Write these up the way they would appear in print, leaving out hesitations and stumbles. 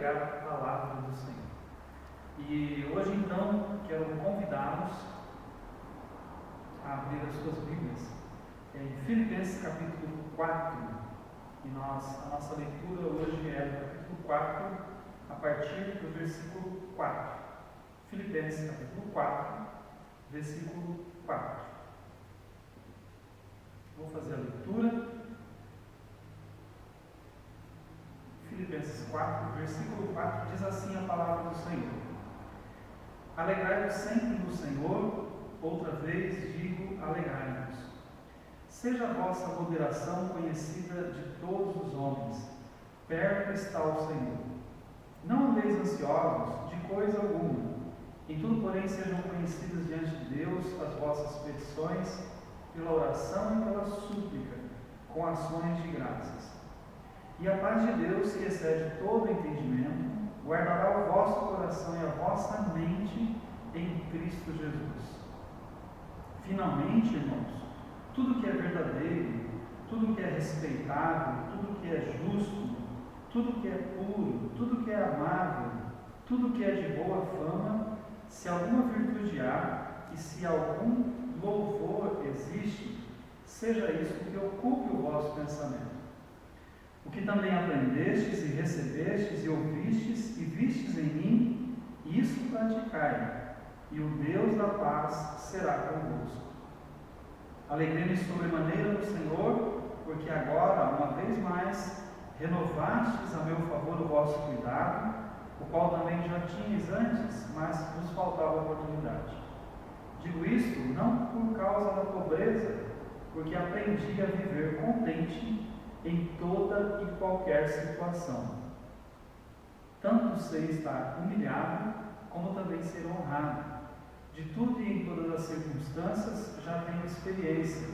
pregar a palavra do Senhor. E hoje então quero convidá-los a abrir as suas Bíblias em Filipenses capítulo 4. E a nossa leitura hoje é do capítulo 4, a partir do versículo 4. Filipenses capítulo 4, versículo 4. Vou fazer a leitura. Filipenses 4, versículo 4, diz assim a palavra do Senhor: Alegrai-vos sempre no Senhor, outra vez digo, alegrai-vos. Seja a vossa moderação conhecida de todos os homens, perto está o Senhor. Não andeis ansiosos de coisa alguma, em tudo, porém, sejam conhecidas diante de Deus as vossas petições, pela oração e pela súplica, com ações de graças. E a paz de Deus, que excede todo entendimento, guardará o vosso coração e a vossa mente em Cristo Jesus. Finalmente, irmãos, tudo que é verdadeiro, tudo que é respeitável, tudo que é justo, tudo que é puro, tudo que é amável, tudo que é de boa fama, se alguma virtude há e se algum louvor existe, seja isso que ocupe o vosso pensamento. O que também aprendestes e recebestes e ouvistes e vistes em mim, isso praticai, e o Deus da paz será convosco. Alegrei-me sobremaneira no Senhor, porque agora, uma vez mais, renovastes a meu favor o vosso cuidado, o qual também já tinhas antes, mas vos faltava oportunidade. Digo isto não por causa da pobreza, porque aprendi a viver contente em toda e qualquer situação. Tanto sei estar humilhado, como também ser honrado. De tudo e em todas as circunstâncias já tenho experiência,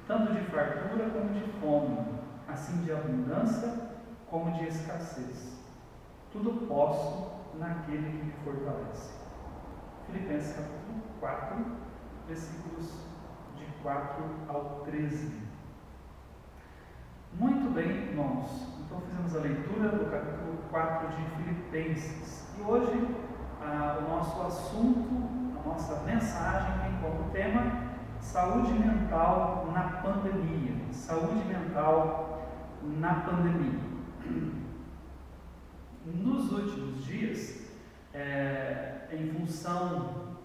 tanto de fartura como de fome, assim de abundância como de escassez. Tudo posso naquele que me fortalece. Filipenses capítulo 4, versículos de 4 ao 13. Muito bem, irmãos. Então fizemos a leitura do capítulo 4 de Filipenses. E hoje o nosso assunto, a nossa mensagem tem como tema saúde mental na pandemia. Saúde mental na pandemia. Nos últimos dias, em função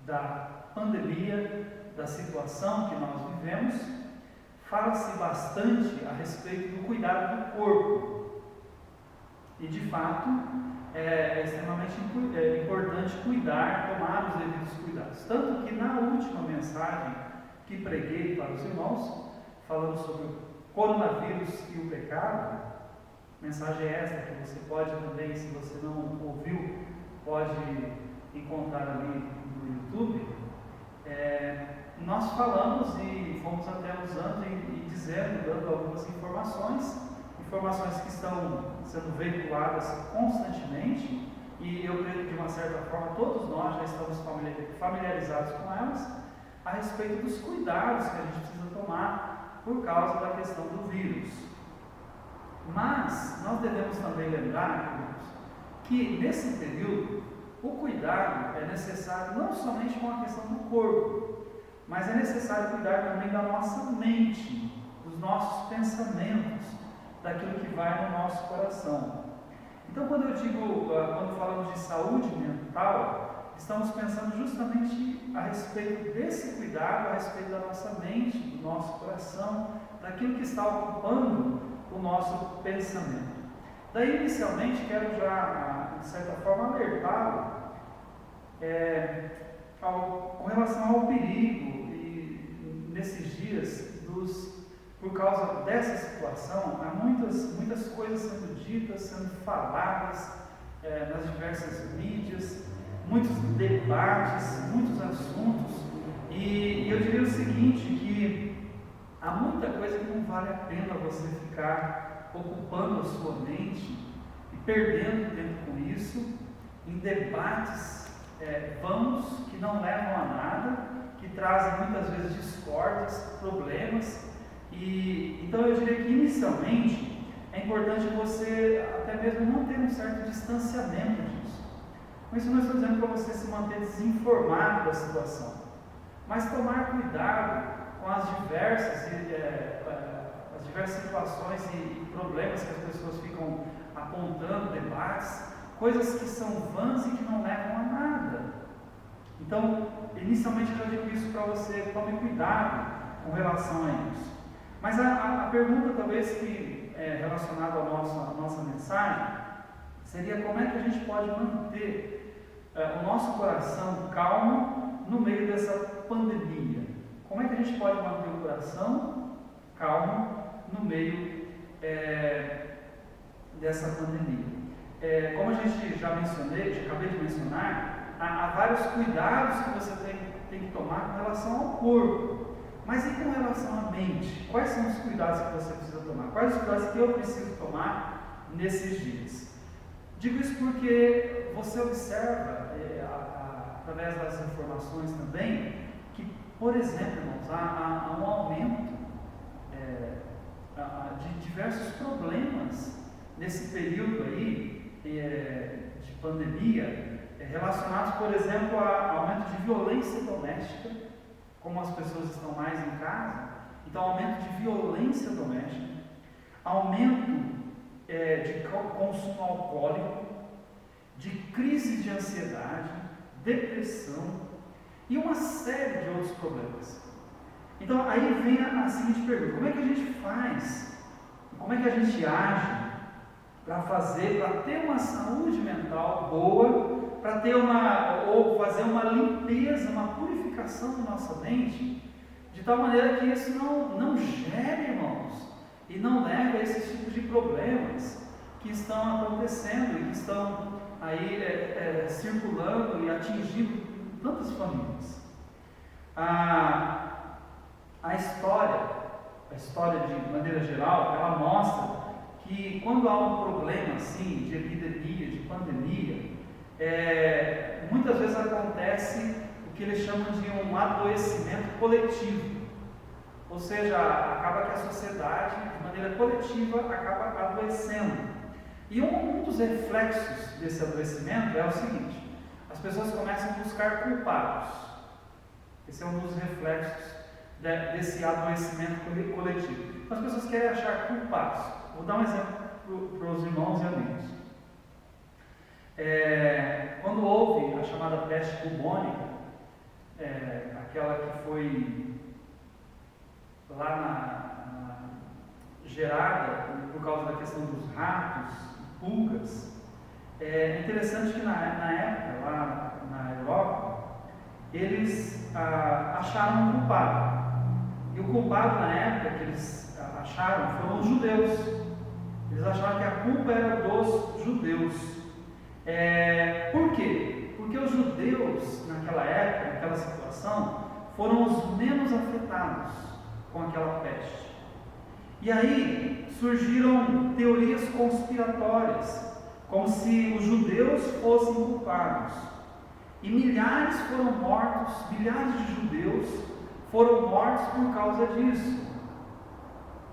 da pandemia, da situação que nós vivemos, fala-se bastante a respeito do cuidado do corpo. E, de fato, é extremamente importante tomar os devidos cuidados. Tanto que na última mensagem que preguei para os irmãos, falando sobre o coronavírus e o pecado, mensagem esta que você pode também, se você não ouviu, pode encontrar ali no YouTube. Nós falamos e fomos até usando e dizendo, dando algumas informações que estão sendo veiculadas constantemente, e eu creio que de uma certa forma todos nós já estamos familiarizados com elas, a respeito dos cuidados que a gente precisa tomar por causa da questão do vírus. Mas nós devemos também lembrar, irmãos, que nesse período o cuidado é necessário não somente com a questão do corpo, mas é necessário cuidar também da nossa mente, dos nossos pensamentos, daquilo que vai no nosso coração. Então, quando falamos de saúde mental, estamos pensando justamente a respeito desse cuidado, a respeito da nossa mente, do nosso coração, daquilo que está ocupando o nosso pensamento. Daí, inicialmente, quero já, de certa forma, alertá-lo com relação ao perigo, e nesses dias, por causa dessa situação, há muitas coisas sendo ditas, sendo faladas nas diversas mídias, muitos debates, muitos assuntos, e eu diria o seguinte, que há muita coisa que não vale a pena você ficar ocupando a sua mente e perdendo tempo com isso, em debates vãos que não levam a nada, que trazem muitas vezes discórdias, problemas. Então eu diria que inicialmente é importante você até mesmo manter um certo distanciamento disso. Com isso não estou dizendo para você se manter desinformado da situação, mas tomar cuidado com as diversas situações e problemas que as pessoas ficam apontando, debates, coisas que são vãs e que não levam a nada. Então, inicialmente eu digo isso para você, tome cuidado com relação a isso. Mas a pergunta talvez que é relacionada à nossa mensagem seria como é que a gente pode manter o nosso coração calmo no meio dessa pandemia? Como é que a gente pode manter o coração calmo no meio dessa pandemia? Como a gente já acabei de mencionar, há vários cuidados que você tem que tomar com relação ao corpo. Mas e com relação à mente? Quais são os cuidados que você precisa tomar? Quais os cuidados que eu preciso tomar nesses dias? Digo isso porque você observa, através das informações também, que, por exemplo, irmãos, há um aumento de diversos problemas nesse período aí de pandemia, relacionados, por exemplo, ao aumento de violência doméstica, como as pessoas estão mais em casa, então aumento de violência doméstica, aumento de consumo alcoólico, de crise de ansiedade, depressão e uma série de outros problemas. Então aí vem a seguinte pergunta: como é que a gente faz? Como é que a gente age para ter uma saúde mental boa, para ter ou fazer uma limpeza, uma purificação da nossa mente, de tal maneira que isso não gere, irmãos, e não leve a esses tipos de problemas que estão acontecendo e que estão aí circulando e atingindo tantas famílias. A história de maneira geral, ela mostra que quando há um problema assim, de epidemia, de pandemia, muitas vezes acontece o que eles chamam de um adoecimento coletivo. Ou seja, acaba que a sociedade, de maneira coletiva, acaba adoecendo. E um dos reflexos desse adoecimento é o seguinte: as pessoas começam a buscar culpados. Esse é um dos reflexos desse adoecimento coletivo. As pessoas querem achar culpados. Vou dar um exemplo para os irmãos e amigos. Quando houve a chamada peste bubônica, aquela que foi lá gerada por causa da questão dos ratos, pulgas, é interessante que na época, lá na Europa, eles acharam um culpado. E o culpado na época que eles acharam foram os judeus. Eles acharam que a culpa era dos judeus. Por quê? Porque os judeus, naquela época, naquela situação, foram os menos afetados com aquela peste. E aí surgiram teorias conspiratórias, como se os judeus fossem culpados. E milhares foram mortos, milhares de judeus foram mortos por causa disso.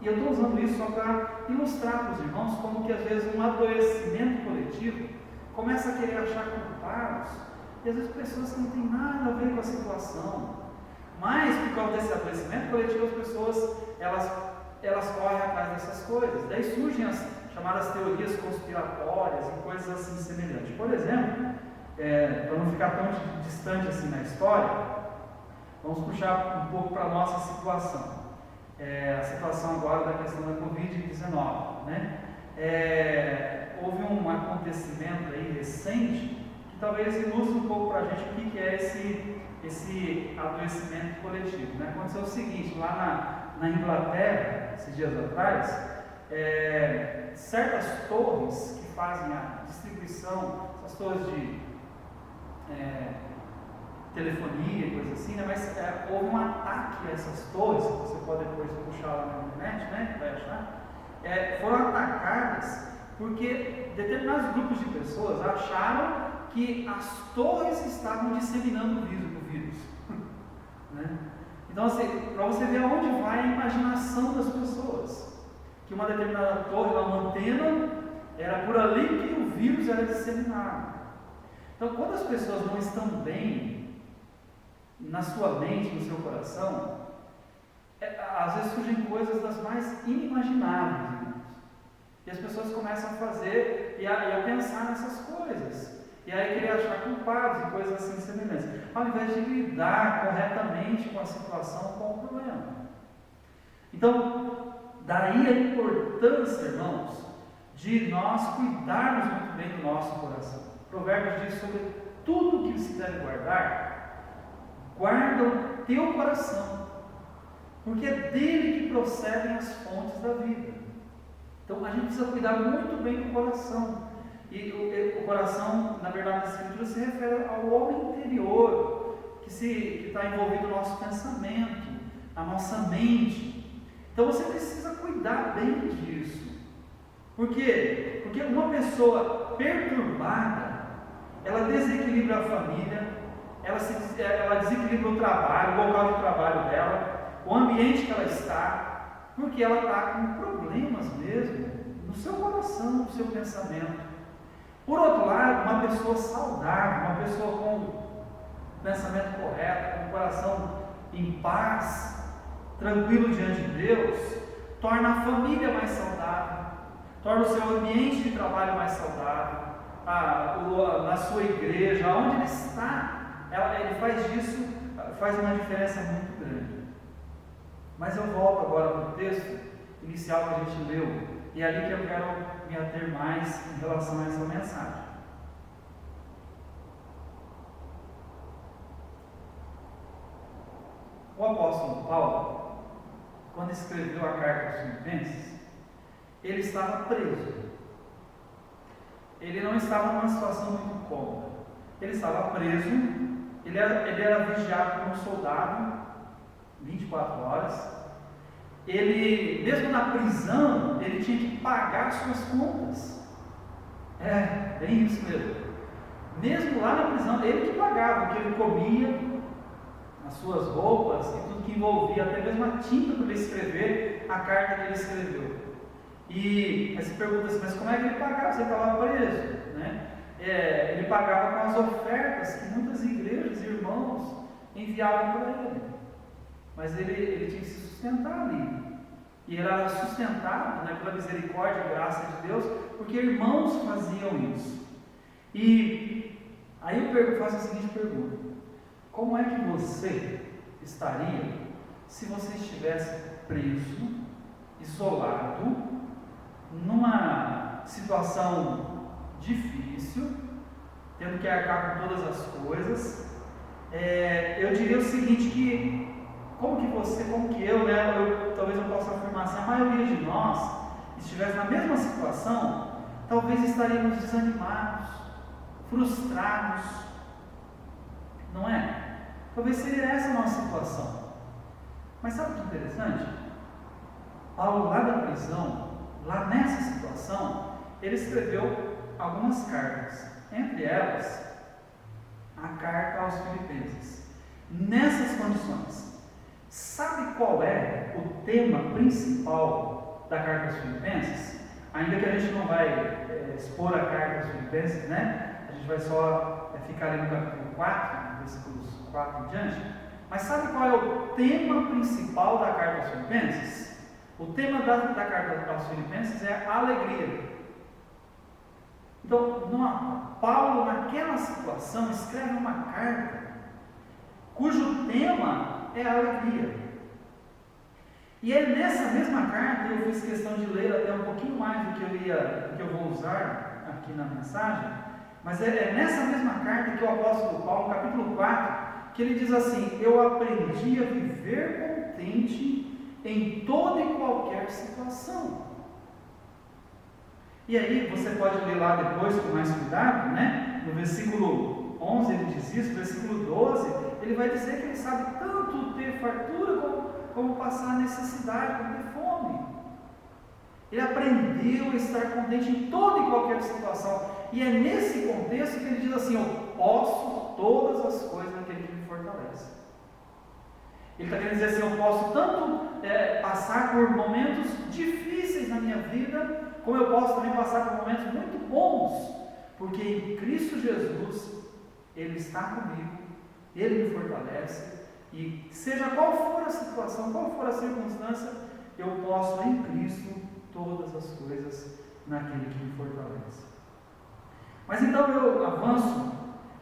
E eu estou usando isso só para ilustrar para os irmãos como que às vezes um adoecimento coletivo começa a querer achar culpados, e às vezes pessoas que não têm nada a ver com a situação. Mas por causa desse adoecimento coletivo, as pessoas elas correm atrás dessas coisas. Daí surgem as chamadas teorias conspiratórias e coisas assim semelhantes. Por exemplo, para não ficar tão distante assim na história, vamos puxar um pouco para a nossa situação. A situação agora da questão da Covid-19, né? Houve um acontecimento aí recente que talvez ilustre um pouco para a gente o que é esse adoecimento coletivo, né? Aconteceu o seguinte: lá na Inglaterra, esses dias atrás, certas torres que fazem a distribuição, essas torres de telefonia e coisas assim, né? Mas houve um ataque a essas torres, que você pode depois puxar lá na internet, né? Vai achar. Foram atacadas porque determinados grupos de pessoas acharam que as torres estavam disseminando o vírus. Né? Então, assim, para você ver aonde vai a imaginação das pessoas, que uma determinada torre, uma antena, era por ali que o vírus era disseminado. Então, quando as pessoas não estão bem na sua mente, no seu coração, às vezes surgem coisas das mais inimagináveis, irmãos. E as pessoas começam a fazer e a pensar nessas coisas. E aí querer achar culpados e coisas assim semelhantes, ao invés de lidar corretamente com a situação, com o problema. Então, daí a importância, irmãos, de nós cuidarmos muito bem do nosso coração. Provérbios diz sobre tudo que se deve guardar, guarda o teu coração, porque é dele que procedem as fontes da vida. Então a gente precisa cuidar muito bem do coração. E o coração, na verdade, na Escritura se refere ao homem interior, que está envolvido no nosso pensamento, a nossa mente. Então você precisa cuidar bem disso. Por quê? Porque uma pessoa perturbada, ela desequilibra a família, ela desequilibra o trabalho, o local de trabalho dela, o ambiente que ela está, porque ela está com problemas mesmo no seu coração, no seu pensamento. Por outro lado, uma pessoa saudável, uma pessoa com o pensamento correto, com o coração em paz, tranquilo diante de Deus, torna a família mais saudável, torna o seu ambiente de trabalho mais saudável, na sua igreja, onde ele está, ele faz disso, faz uma diferença muito grande. Mas eu volto agora para o texto inicial que a gente leu, e é ali que eu quero me ater mais em relação a essa mensagem. O apóstolo Paulo, quando escreveu a carta aos Filipenses, ele estava preso. Ele não estava numa situação muito cômoda. Ele estava preso, ele era vigiado por um soldado 24 horas. Ele, mesmo na prisão, ele tinha que pagar suas contas. Bem isso mesmo. Mesmo lá na prisão, ele que pagava o que ele comia, as suas roupas e tudo que envolvia, até mesmo a tinta para ele escrever a carta que ele escreveu. E aí você pergunta assim, mas como é que ele pagava? Você estava preso, né? Ele pagava com as ofertas que muitas igrejas e irmãos enviavam para ele. Mas ele tinha que se sustentar ali. E ele era sustentado, né, pela misericórdia e graça de Deus, porque irmãos faziam isso. E aí eu faço a seguinte pergunta: como é que você estaria se você estivesse preso, isolado, numa situação difícil, tendo que arcar com todas as coisas? Eu diria o seguinte, que como que eu, talvez eu possa afirmar assim, a maioria de nós estivesse na mesma situação, talvez estaríamos desanimados, frustrados, não é? Talvez seria essa a nossa situação. Mas sabe o que é interessante? Paulo, lá da prisão, lá nessa situação, ele escreveu algumas cartas, entre elas a carta aos Filipenses. Nessas condições, sabe qual é o tema principal da carta aos Filipenses? Ainda que a gente não vai expor a carta aos Filipenses, né? A gente vai só ficar ali no capítulo 4, versículos 4 em diante. Mas sabe qual é o tema principal da carta aos Filipenses? O tema da carta aos Filipenses é a alegria. Então, Paulo, naquela situação, escreve uma carta cujo tema é a alegria. E é nessa mesma carta, eu fiz questão de ler até um pouquinho mais do que eu vou usar aqui na mensagem, mas é nessa mesma carta que o apóstolo Paulo, no capítulo 4, que ele diz assim: eu aprendi a viver contente em toda e qualquer situação. E aí você pode ler lá depois com mais cuidado, né? No versículo 11 ele diz isso, no versículo 12 ele vai dizer que ele sabe tanto ter fartura como passar necessidade, como ter fome. Ele aprendeu a estar contente em toda e qualquer situação. E é nesse contexto que ele diz assim: eu posso todas as coisas naquele que me fortalece. Ele está querendo dizer assim: eu posso tanto passar por momentos difíceis na minha vida, como eu posso também passar por momentos muito bons, porque em Cristo Jesus, Ele está comigo, Ele me fortalece, e seja qual for a situação, qual for a circunstância, eu posso em Cristo todas as coisas naquele que me fortalece. Mas então eu avanço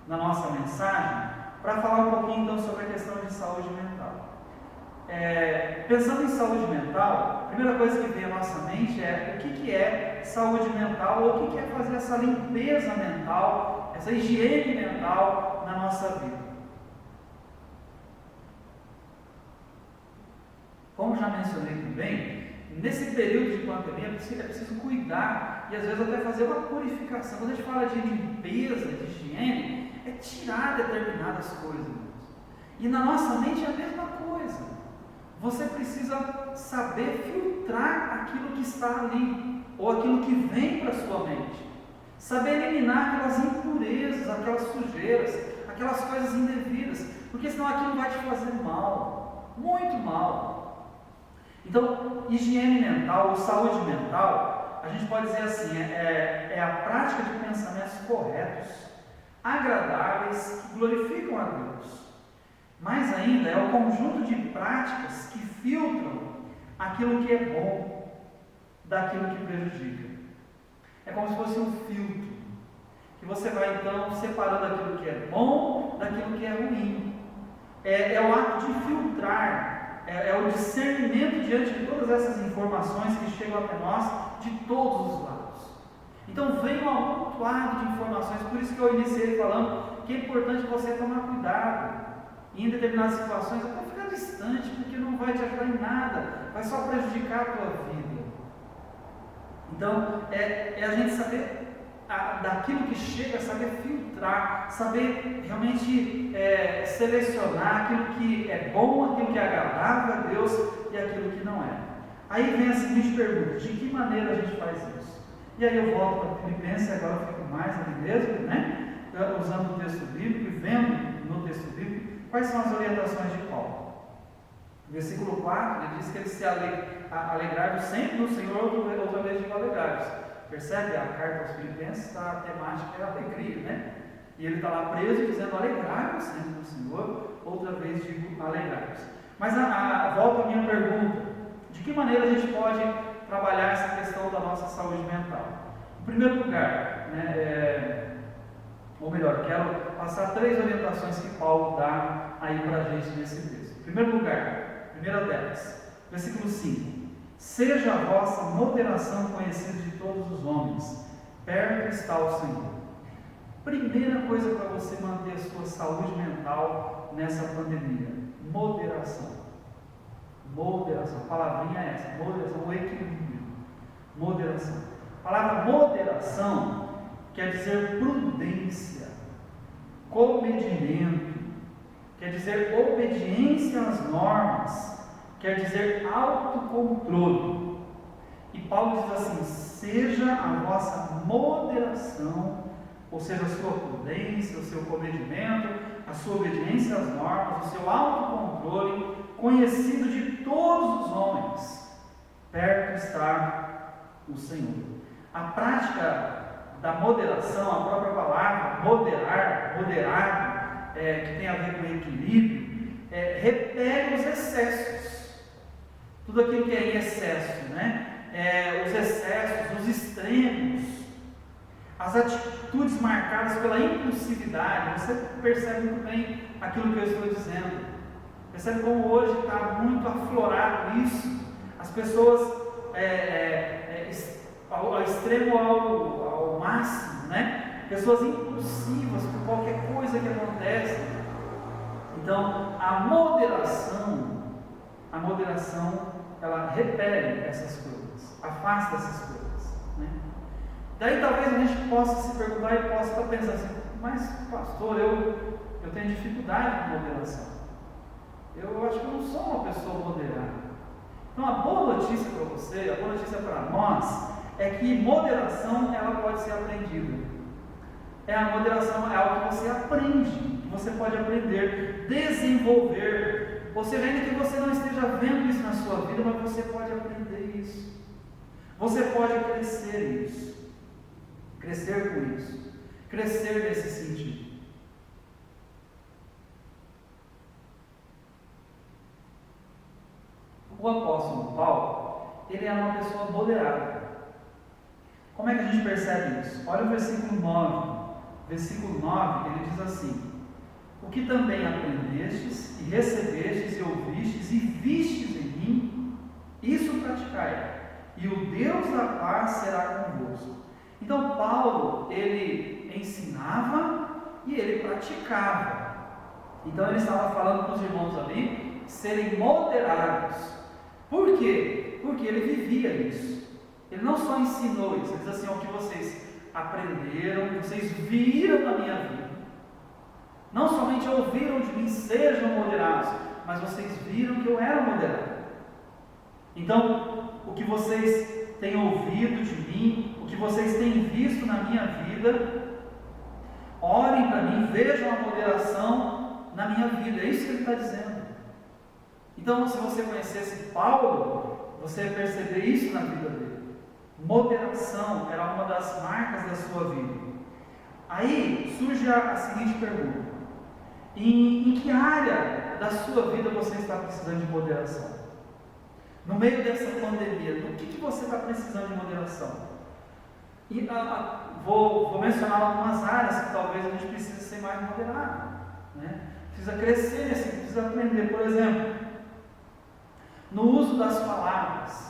na nossa mensagem para falar um pouquinho então sobre a questão de saúde mental. Pensando em saúde mental, a primeira coisa que vem à nossa mente é o que é saúde mental, ou o que é fazer essa limpeza mental, essa higiene mental na nossa vida. Como já mencionei também, nesse período de pandemia é preciso cuidar e às vezes até fazer uma purificação. Quando a gente fala de limpeza, de higiene, é tirar determinadas coisas. E na nossa mente é a mesma coisa. Você precisa saber filtrar aquilo que está ali, ou aquilo que vem para a sua mente. Saber eliminar aquelas impurezas, aquelas sujeiras, aquelas coisas indevidas, porque senão aquilo vai te fazer mal, muito mal. Então, higiene mental ou saúde mental, a gente pode dizer assim, é a prática de pensamentos corretos, agradáveis, que glorificam a Deus. Mais ainda, é o conjunto de práticas que filtram aquilo que é bom daquilo que prejudica. É como se fosse um filtro, que você vai então separando aquilo que é bom daquilo que é ruim. É o ato de filtrar, é o discernimento diante de todas essas informações que chegam até nós de todos os lados. Então vem um amontoado de informações, por isso que eu iniciei falando que é importante você tomar cuidado. E em determinadas situações, até ficar distante, porque não vai te ajudar em nada, vai só prejudicar a tua vida. Então, é a gente saber daquilo que chega, saber filtrar, saber realmente selecionar aquilo que é bom, aquilo que é agradável a Deus e aquilo que não é. Aí vem a seguinte pergunta: de que maneira a gente faz isso? E aí eu volto para Filipenses, agora eu fico mais ali mesmo, né? Usando o texto bíblico e vendo no texto bíblico quais são as orientações de Paulo. No versículo 4, ele diz que ele se alegraram sempre no Senhor, outra vez digo alegrai-vos. Percebe? A carta aos Filipenses, a temática é a alegria, né? E ele está lá preso dizendo: alegrai-vos sempre no Senhor, outra vez digo alegrai-vos. Mas volta a minha pergunta: de que maneira a gente pode trabalhar essa questão da nossa saúde mental? Em primeiro lugar, ou melhor, quero passar 3 orientações que Paulo dá aí para a gente nesse texto. Em primeiro lugar, primeira delas, versículo 5: seja a vossa moderação conhecida de todos os homens, perto está o Senhor. Primeira coisa para você manter a sua saúde mental nessa pandemia: moderação. Moderação, a palavrinha é essa, moderação, o equilíbrio. Moderação. A palavra moderação quer dizer prudência, comedimento, quer dizer obediência às normas, quer dizer autocontrole. E Paulo diz assim: seja a vossa moderação, ou seja, a sua prudência, o seu comedimento, a sua obediência às normas, o seu autocontrole, conhecido de todos os homens, perto está o Senhor. A prática da moderação, a própria palavra moderar, que tem a ver com equilíbrio, repele os excessos, tudo aquilo que é em excesso, né? Os excessos, os extremos, as atitudes marcadas pela impulsividade. Você percebe muito bem aquilo que eu estou dizendo, percebe como hoje está muito aflorado isso, as pessoas ao extremo, ao máximo, né? Pessoas impulsivas por qualquer coisa que acontece. Então, a moderação, ela repele essas coisas, afasta essas coisas, né? Daí talvez a gente possa se perguntar e possa estar pensando assim: mas pastor, eu tenho dificuldade com moderação. Eu acho que eu não sou uma pessoa moderada. Então, a boa notícia para você, a boa notícia para nós, é que moderação, ela pode ser aprendida. A moderação é algo que você aprende, que você pode aprender, desenvolver, Ou seja, ainda que você não esteja vendo isso na sua vida, mas você pode aprender isso. Você pode crescer nisso. Crescer com isso. Crescer nesse sentido. O apóstolo Paulo, ele era uma pessoa moderada. Como é que a gente percebe isso? Olha o versículo 9. Versículo 9, ele diz assim: o que também aprendestes, e recebestes, e ouvistes, e vistes em mim, isso praticai, e o Deus da paz será convosco. Então Paulo, ele ensinava e ele praticava. Então ele estava falando para os irmãos ali serem moderados. Por quê? Porque ele vivia isso. Ele não só ensinou isso, ele diz assim: o que vocês aprenderam, vocês viram na minha vida, não somente ouviram de mim, sejam moderados, mas vocês viram que eu era moderado. Então, o que vocês têm ouvido de mim, o que vocês têm visto na minha vida, orem para mim, vejam a moderação na minha vida. É isso que ele está dizendo. Então, se você conhecesse Paulo, você ia perceber isso na vida dele. Moderação era uma das marcas da sua vida. Aí surge a seguinte pergunta: em que área da sua vida você está precisando de moderação? No meio dessa pandemia, do que você está precisando de moderação? E vou mencionar algumas áreas que talvez a gente precise ser mais moderado, né? Precisa crescer, precisa aprender. Por exemplo, no uso das palavras.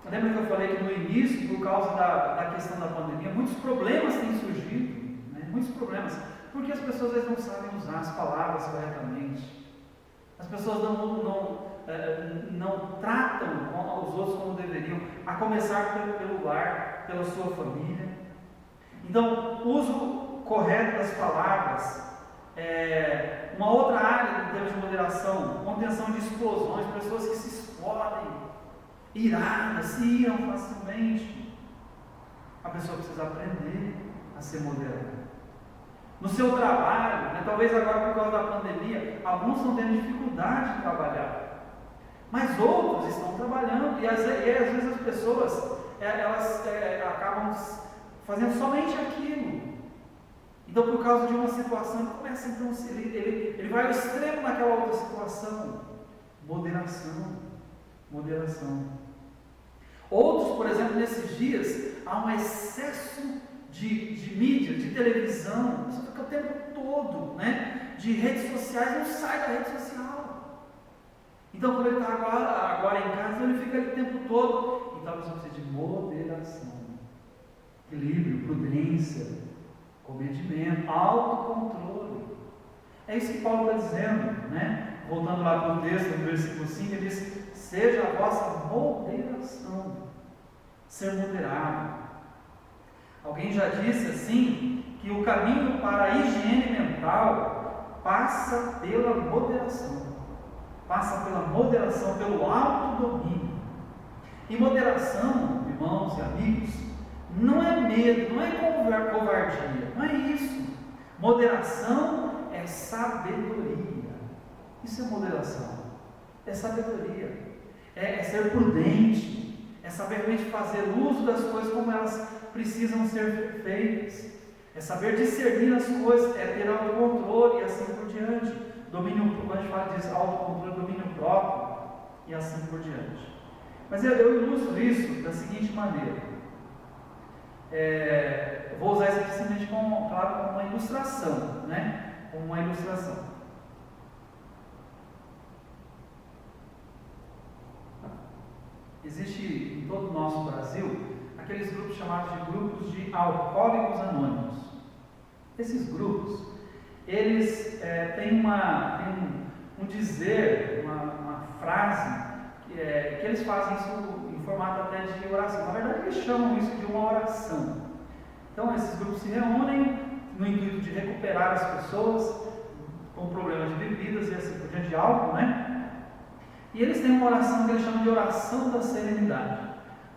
Lembra que eu falei que no início, por causa da questão da pandemia, muitos problemas têm surgido, né? Muitos problemas, porque as pessoas às vezes não sabem usar as palavras corretamente, as pessoas não tratam os outros como deveriam, a começar pelo lar, pela sua família. Então, o uso correto das palavras. Uma outra área em termos de moderação, contenção de explosões, pessoas que se explodem, iradas, se iram facilmente. A pessoa precisa aprender a ser moderada. No seu trabalho, né, talvez agora por causa da pandemia, alguns estão tendo dificuldade de trabalhar, mas outros estão trabalhando, e às vezes as pessoas elas acabam fazendo somente aquilo. Então, por causa de uma situação, ele começa, então, ele vai ao extremo naquela outra situação. Moderação. Outros, por exemplo, nesses dias, há um excesso de mídia, de televisão, você fica o tempo todo, né? De redes sociais, não sai da rede social. Então, quando ele está agora em casa, ele fica ali o tempo todo. Então, nós vamos precisar de moderação, equilíbrio, prudência, comedimento, autocontrole. É isso que Paulo está dizendo, né? Voltando lá para o texto, no versículo 5, ele diz: seja a vossa moderação, ser moderado. Alguém já disse assim, que o caminho para a higiene mental passa pela moderação, pelo autodomínio. E moderação, irmãos e amigos, não é medo, não é covardia, não é isso. Moderação é sabedoria. Isso é moderação, é sabedoria, é ser prudente, é saber realmente fazer uso das coisas como elas precisam ser feitas, é saber discernir as coisas, é ter autocontrole e assim por diante. Domínio, quando a gente fala disso, autocontrole, domínio próprio e assim por diante. Mas eu ilustro isso da seguinte maneira. Vou usar isso aqui simplesmente como uma ilustração, né? Como uma ilustração. Existe em todo o nosso Brasil aqueles grupos chamados de grupos de alcoólicos anônimos. Esses grupos, eles têm um dizer, uma frase, que eles fazem isso em formato até de oração. Na verdade, eles chamam isso de uma oração. Então, esses grupos se reúnem no intuito de recuperar as pessoas com problemas de bebidas e assim por diante, de álcool, né? E eles têm uma oração que eles chamam de oração da serenidade.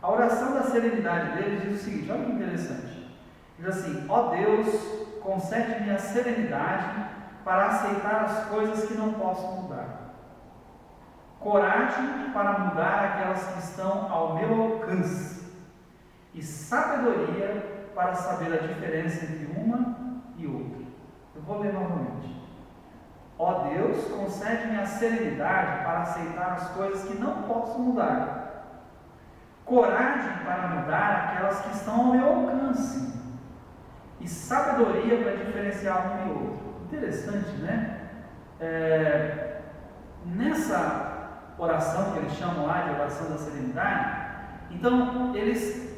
A oração da serenidade deles diz o seguinte: olha que interessante. Diz assim: ó Deus, concede-me a serenidade para aceitar as coisas que não posso mudar. Coragem para mudar aquelas que estão ao meu alcance. E sabedoria para saber a diferença entre uma e outra. Eu vou ler novamente. Ó Deus, concede-me a serenidade para aceitar as coisas que não posso mudar. Coragem para mudar aquelas que estão ao meu alcance. E sabedoria para diferenciar um e outro. Interessante, né? Nessa oração que eles chamam lá de oração da serenidade, então eles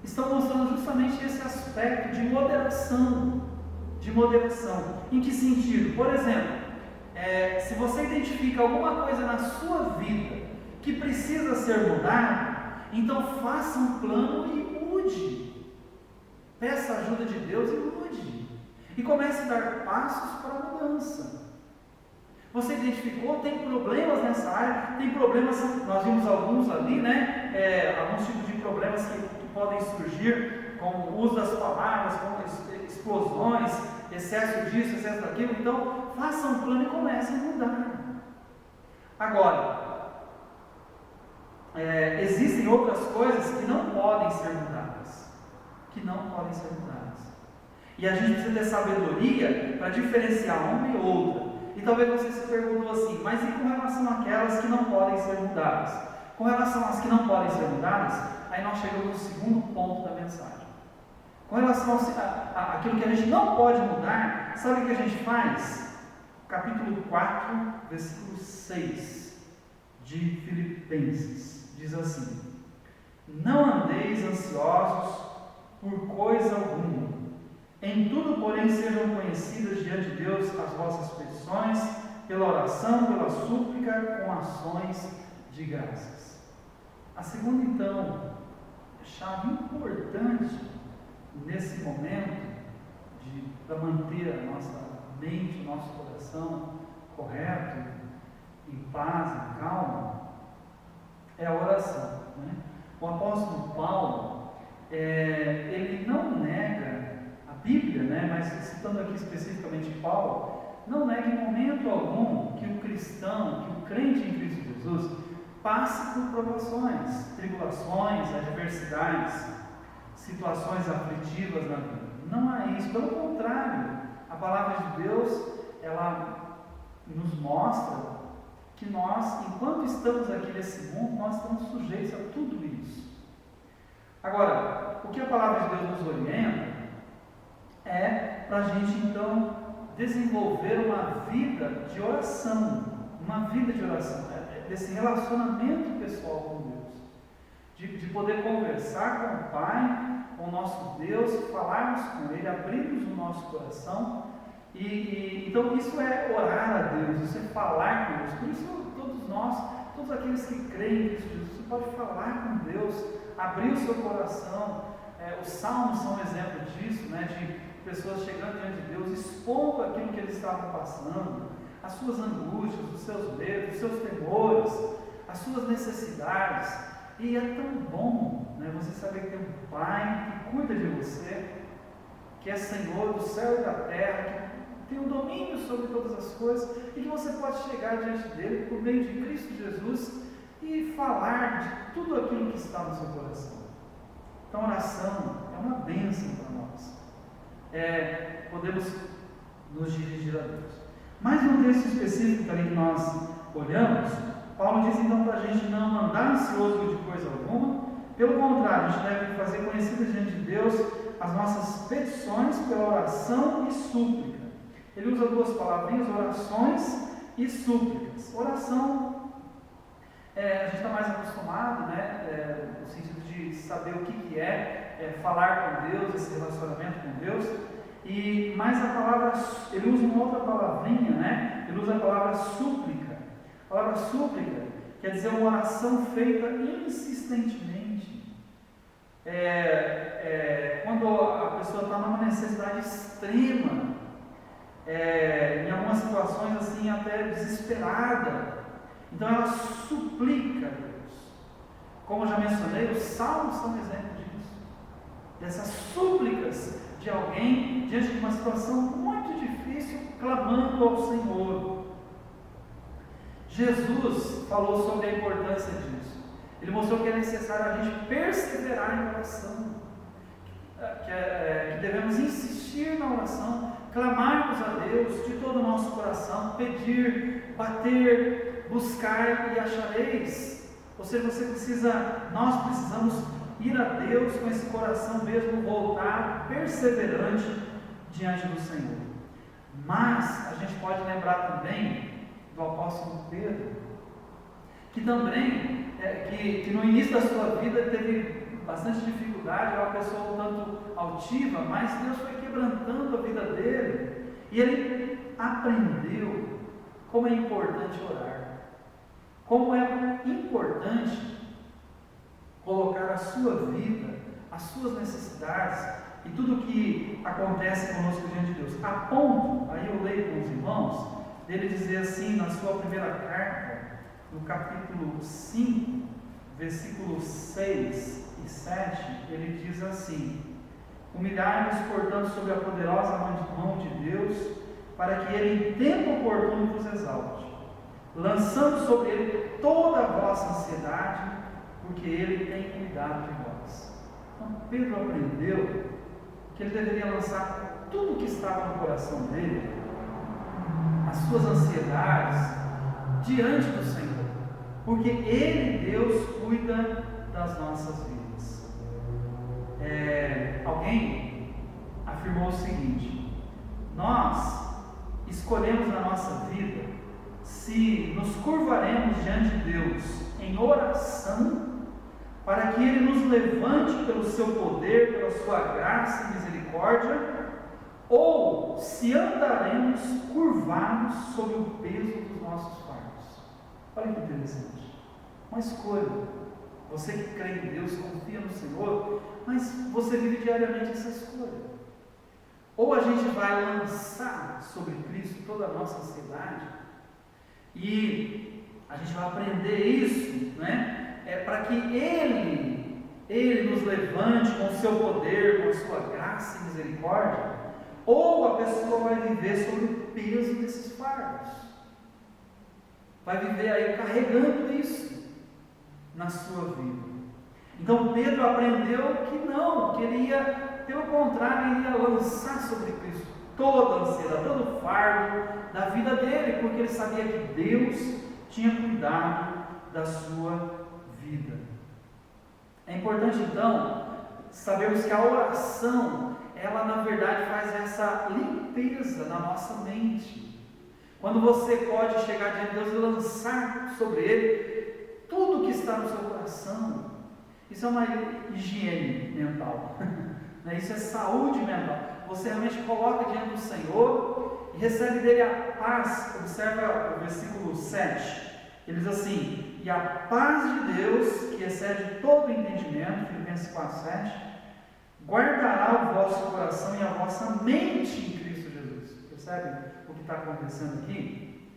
estão mostrando justamente esse aspecto de moderação. De moderação. Em que sentido? Por exemplo, se você identifica alguma coisa na sua vida que precisa ser mudada, então faça um plano e mude. Peça a ajuda de Deus e mude. E comece a dar passos para a mudança. Você identificou, tem problemas nessa área, tem problemas, nós vimos alguns ali, né? Alguns tipos de problemas que podem surgir com o uso das palavras, com explosões, excesso disso, excesso daquilo. Então, faça um plano e comece a mudar. Agora, existem outras coisas que não podem ser mudadas. E a gente precisa ter sabedoria para diferenciar uma e outra. E talvez você se perguntou assim, mas e com relação àquelas que não podem ser mudadas? Com relação às que não podem ser mudadas, aí nós chegamos no segundo ponto da mensagem. Com relação àquilo que a gente não pode mudar, sabe o que a gente faz? Capítulo 4, versículo 6 de Filipenses, diz assim: não andeis ansiosos por coisa alguma, em tudo, porém, sejam conhecidas diante de Deus as vossas petições, pela oração, pela súplica, com ações de graças. A segunda, então, chave importante nesse momento para manter a nossa mente, o nosso coração correto, em paz, em calma, é a oração, né? O apóstolo Paulo, ele não nega a Bíblia, né? Mas citando aqui especificamente Paulo, não nega em momento algum que o cristão, que o crente em Cristo Jesus, passe por provações, tribulações, adversidades, situações aflitivas na vida. Não há isso, pelo contrário, a palavra de Deus, ela nos mostra que nós, enquanto estamos aqui nesse mundo, nós estamos sujeitos a tudo isso. Agora, o que a palavra de Deus nos orienta é para a gente então desenvolver uma vida de oração, desse relacionamento pessoal com Deus, de poder conversar com o Pai, com o nosso Deus, falarmos com Ele, abrirmos o nosso coração. Então isso é orar a Deus, isso é falar com Deus. Por isso todos nós, todos aqueles que creem em Cristo Jesus, você pode falar com Deus, abrir o seu coração. Os salmos são um exemplo disso, né, de pessoas chegando diante de Deus, expondo aquilo que eles estavam passando, as suas angústias, os seus medos, os seus temores, as suas necessidades. E é tão bom, né, você saber que tem um Pai que cuida de você, que é Senhor do céu e da terra, que tem um domínio sobre todas as coisas, e que você pode chegar diante dele por meio de Cristo Jesus e falar de tudo aquilo que está no seu coração. Então, a oração é uma bênção para nós. Podemos nos dirigir a Deus. Mas no texto específico ali que nós olhamos, Paulo diz então para a gente não andar ansioso de coisa alguma. Pelo contrário, a gente deve fazer conhecidas diante de Deus as nossas petições pela oração e súplica. Ele usa duas palavrinhas, orações e súplicas. Oração, a gente está mais acostumado, né, no sentido de saber o que é falar com Deus, esse relacionamento com Deus. Mas a palavra, ele usa uma outra palavrinha, né? Ele usa a palavra súplica. A palavra súplica quer dizer uma oração feita insistentemente. Quando a pessoa está numa necessidade extrema, em algumas situações assim até desesperada, então ela suplica a Deus. Como eu já mencionei, os salmos são um exemplo disso, dessas súplicas de alguém diante de uma situação muito difícil, clamando ao Senhor. Jesus falou sobre a importância disso. Ele mostrou que é necessário a gente perseverar em oração, que devemos insistir na oração, clamarmos a Deus de todo o nosso coração, pedir, bater, buscar e achareis. Ou seja, nós precisamos ir a Deus com esse coração mesmo voltado, perseverante diante do Senhor. Mas a gente pode lembrar também do apóstolo Pedro, que também, que no início da sua vida teve bastante dificuldade, era uma pessoa um tanto altiva, mas Deus foi quebrantando a vida dele, e ele aprendeu como é importante orar, como é importante colocar a sua vida, as suas necessidades e tudo que acontece conosco diante de Deus, a ponto, aí eu leio com os irmãos, dele dizer assim na sua primeira carta, no capítulo 5, versículos 6 e 7, ele diz assim: humilhai-vos, portanto, sob a poderosa mão de Deus, para que ele em tempo oportuno vos exalte, lançando sobre ele toda a vossa ansiedade, porque ele tem cuidado de vós. Então Pedro aprendeu que ele deveria lançar tudo que estava no coração dele, as suas ansiedades, diante do Senhor, porque Ele, Deus, cuida das nossas vidas. Alguém afirmou o seguinte: nós escolhemos na nossa vida se nos curvaremos diante de Deus em oração, para que Ele nos levante pelo seu poder, pela sua graça e misericórdia, ou se andaremos curvados sob o peso dos nossos fardos. Olha que interessante, uma escolha. Você que crê em Deus, confia no Senhor, mas você vive diariamente essa escolha. Ou a gente vai lançar sobre Cristo toda a nossa ansiedade, e a gente vai aprender isso, né? Para que Ele nos levante com o seu poder, com a sua graça e misericórdia, ou a pessoa vai viver sob o peso desses fardos, vai viver aí carregando isso na sua vida. Então Pedro aprendeu que não, que ele ia, pelo contrário, ele ia lançar sobre Cristo toda a ansiedade, todo o fardo da vida dele, porque ele sabia que Deus tinha cuidado da sua vida. É importante então sabermos que a oração, ela na verdade faz essa limpeza na nossa mente. Quando você pode chegar diante de Deus e lançar sobre Ele tudo que está no seu coração, isso é uma higiene mental, isso é saúde mental. Você realmente coloca diante do Senhor e recebe dele a paz. Observa o versículo 7, ele diz assim: e a paz de Deus, que excede todo o entendimento, Filipenses 4:7, guardará o vosso coração e a vossa mente em Cristo Jesus. Percebe o que está acontecendo aqui?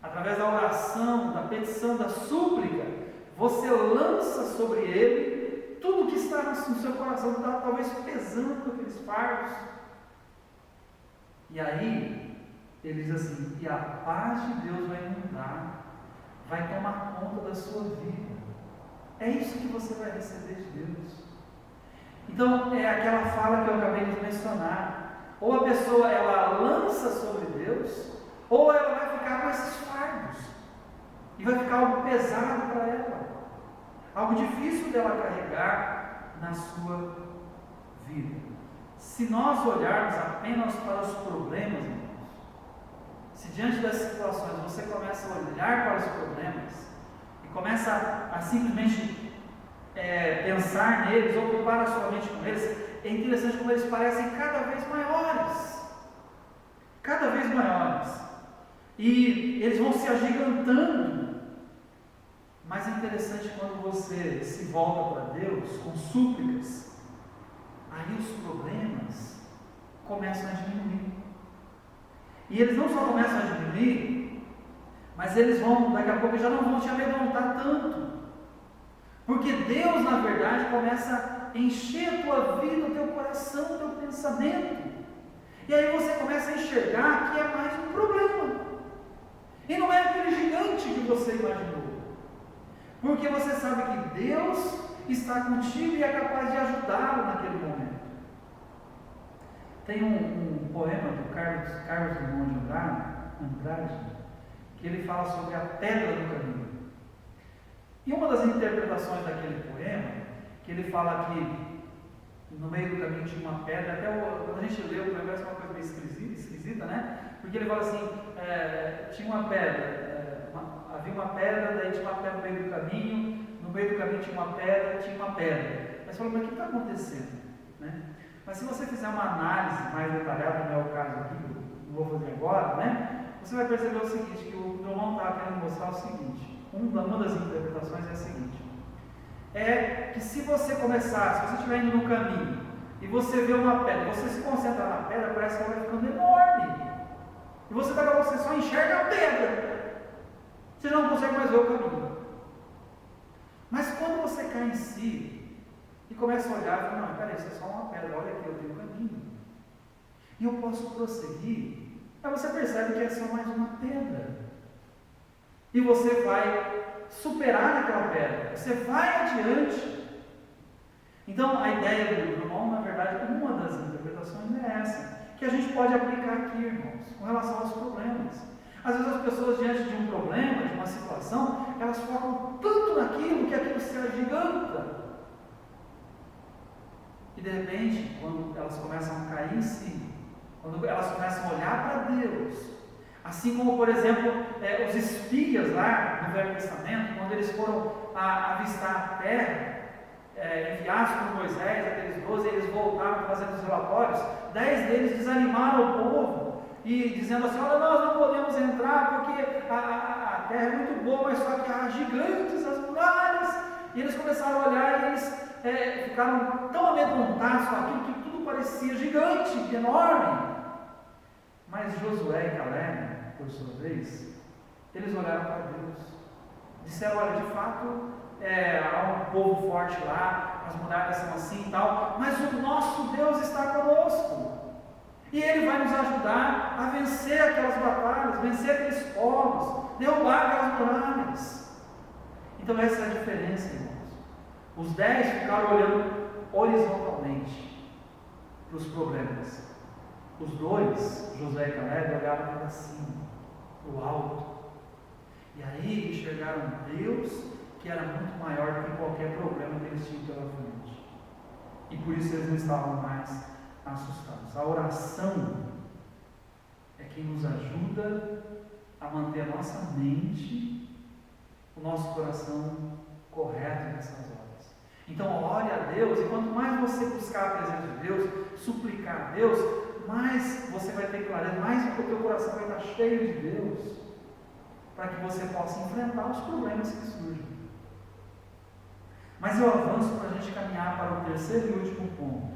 Através da oração, da petição, da súplica, você lança sobre Ele tudo que está no seu coração, está talvez pesando aqueles fardos. E aí, ele diz assim: e a paz de Deus vai inundar, vai tomar conta da sua vida. É isso que você vai receber de Deus. Então, é aquela fala que eu acabei de mencionar. Ou a pessoa, ela lança sobre Deus, ou ela vai ficar com esses fardos, e vai ficar algo pesado para ela, algo difícil dela carregar na sua vida. Se nós olharmos apenas para os problemas, irmãos, se diante das situações você começa a olhar para os problemas e começa a simplesmente pensar neles, ocupar a sua mente com eles, é interessante como eles parecem cada vez maiores, e eles vão se agigantando. Mas é interessante quando você se volta para Deus com súplicas, aí os problemas começam a diminuir. E eles não só começam a diminuir, mas eles vão, daqui a pouco, já não vão te amedrontar tanto. Porque Deus, na verdade, começa encher a tua vida, o teu coração, o teu pensamento. E aí você começa a enxergar que é mais um problema. E não é aquele gigante que você imaginou. Porque você sabe que Deus está contigo e é capaz de ajudá-lo naquele momento. Tem um poema do Carlos Drummond de Andrade, que ele fala sobre a pedra do caminho. E uma das interpretações daquele poema, que ele fala que no meio do caminho tinha uma pedra, até quando a gente lê o poema parece uma coisa meio esquisita, né? Porque ele fala assim, tinha uma pedra, havia uma pedra, daí tinha uma pedra no meio do caminho, no meio do caminho tinha uma pedra. Mas falou, mas o que está acontecendo? Né? Mas se você fizer uma análise mais detalhada, não é o caso aqui, não vou fazer agora, né? Você vai perceber o seguinte, que o Drummond está querendo mostrar o seguinte, uma das interpretações é a seguinte, é que se você estiver indo no caminho, e você vê uma pedra, você se concentra na pedra, parece que ela vai ficando enorme, e você só enxerga a pedra, você não consegue mais ver o caminho. Mas quando você cai em si, e começa a olhar, fala, não, peraí, isso é só uma pedra, olha aqui, eu tenho um caminho, e eu posso prosseguir. Aí você percebe que é só mais uma pedra, e você vai superar aquela pedra, você vai adiante. Então a ideia do Drummond, na verdade, uma das interpretações é essa, que a gente pode aplicar aqui, irmãos, com relação aos problemas. Às vezes as pessoas, diante de um problema, de uma situação, elas focam tanto naquilo que aquilo se agiganta. E de repente, quando elas começam a cair em si, quando elas começam a olhar para Deus, assim como, por exemplo, os espias lá no Velho Testamento, quando eles foram avistar a terra, enviados por Moisés, aqueles 12, eles voltaram fazendo os relatórios, 10 deles desanimaram o povo, e dizendo assim, olha, nós não podemos entrar porque a terra é muito boa, mas só que há gigantes, as muralhas, e eles começaram a olhar e eles ficaram tão amedrontados com aquilo que tudo parecia gigante, enorme. Mas Josué e Caleb, por sua vez, eles olharam para Deus, disseram, olha, de fato, há um povo forte lá, as muralhas são assim e tal, mas o nosso Deus está conosco, e Ele vai nos ajudar a vencer aquelas batalhas, vencer aqueles povos, derrubar aquelas muralhas. Então essa é a diferença, irmãos. Os 10 ficaram olhando horizontalmente para os problemas. Os 2, Josué e Caleb, olharam para cima, para o alto. E aí enxergaram Deus, que era muito maior do que qualquer problema que eles tinham pela frente. E por isso eles não estavam mais assustados. A oração é quem nos ajuda a manter a nossa mente, o nosso coração correto nessas horas. Então ore a Deus, e quanto mais você buscar a presença de Deus, suplicar a Deus, mais você vai ter clareza, mais o teu coração vai estar cheio de Deus, para que você possa enfrentar os problemas que surgem. Mas eu avanço para a gente caminhar para o terceiro e último ponto.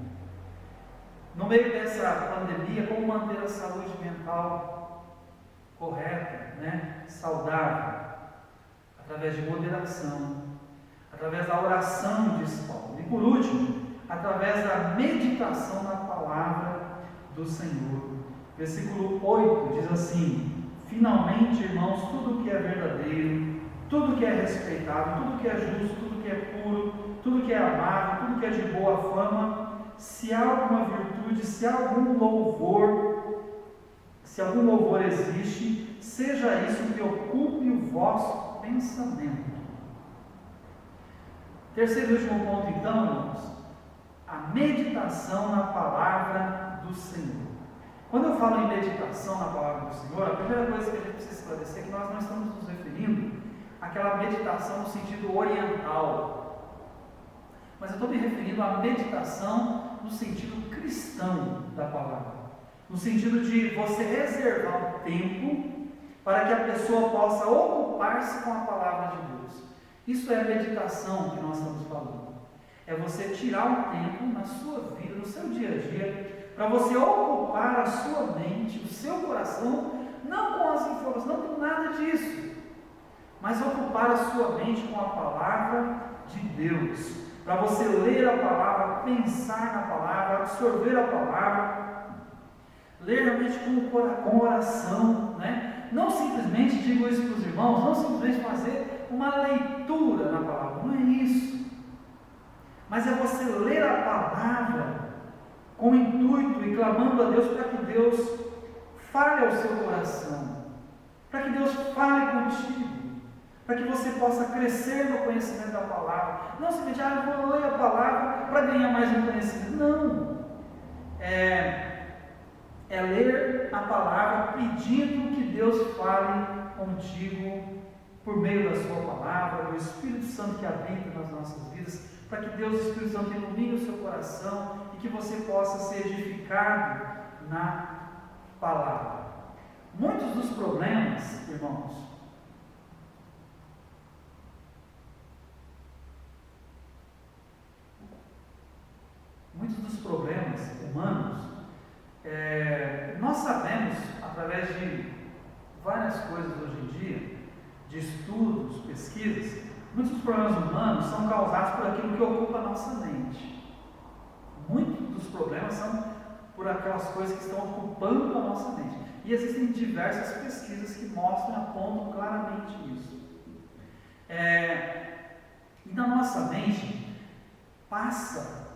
No meio dessa pandemia, como manter a saúde mental correta, saudável, através de moderação, através da oração, diz Paulo. E por último, através da meditação na palavra do Senhor. Versículo 8 diz assim: finalmente, irmãos, tudo que é verdadeiro, tudo que é respeitável, tudo que é justo, tudo que é puro, tudo que é amável, tudo que é de boa fama, se há alguma virtude, se algum louvor existe, seja isso que ocupe o vosso pensamento. Terceiro e último ponto, então, irmãos, a meditação na palavra do Senhor. Quando eu falo em meditação na palavra do Senhor, a primeira coisa que a gente precisa esclarecer é que nós não estamos nos referindo àquela meditação no sentido oriental, mas eu estou me referindo à meditação no sentido cristão da palavra, no sentido de você reservar um tempo para que a pessoa possa ocupar-se com a palavra de Deus. Isso é a meditação que nós estamos falando. É você tirar um tempo na sua vida, no seu dia a dia, para você ocupar a sua mente, o seu coração, não com as informações, não com nada disso, mas ocupar a sua mente com a palavra de Deus, para você ler a palavra, pensar na palavra, absorver a palavra, ler realmente com oração, né? Não simplesmente, digo isso para os irmãos, não simplesmente fazer uma leitura na palavra, não é isso, mas é você ler a palavra com o intuito e clamando a Deus para que Deus fale ao seu coração, para que Deus fale contigo, para que você possa crescer no conhecimento da palavra. Não simplesmente, eu vou ler a palavra para ganhar mais um conhecimento. Não. É ler a palavra pedindo que Deus fale contigo por meio da sua palavra, do Espírito Santo que habita nas nossas vidas, para que Deus, o Espírito Santo, ilumine o seu coração e que você possa ser edificado na palavra. Muitos dos problemas, irmãos, humanos, nós sabemos, através de várias coisas hoje em dia, de estudos, pesquisas, muitos dos problemas humanos são causados por aquilo que ocupa a nossa mente. Muitos dos problemas são por aquelas coisas que estão ocupando a nossa mente. E existem diversas pesquisas que mostram, apontam claramente isso. E na nossa mente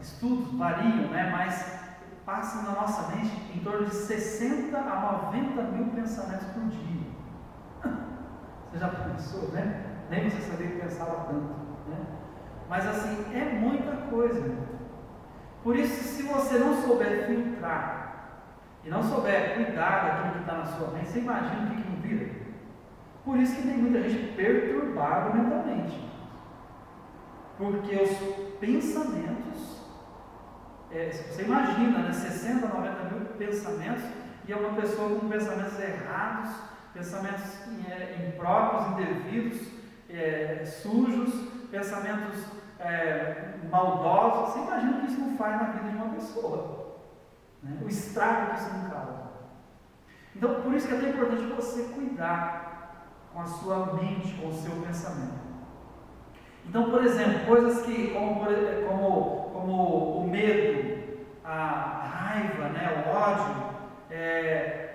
estudos variam, né, mas passa na nossa mente em torno de 60 a 90 mil pensamentos por dia. Você já pensou, né? Nem você sabia que pensava tanto, né? Mas assim, é muita coisa. Por isso, se você não souber filtrar e não souber cuidar daquilo que está na sua mente, você imagina o que não vira. Por isso que tem muita gente perturbada mentalmente. Porque os pensamentos, você imagina, né, 60, 90 mil pensamentos, e é uma pessoa com pensamentos errados, pensamentos impróprios, indevidos, sujos, pensamentos maldosos. Você imagina o que isso não faz na vida de uma pessoa, né? O estrago que isso não causa. Então, por isso que é tão importante você cuidar com a sua mente, com o seu pensamento. Então, por exemplo, coisas que, como o medo, a raiva, né, o ódio,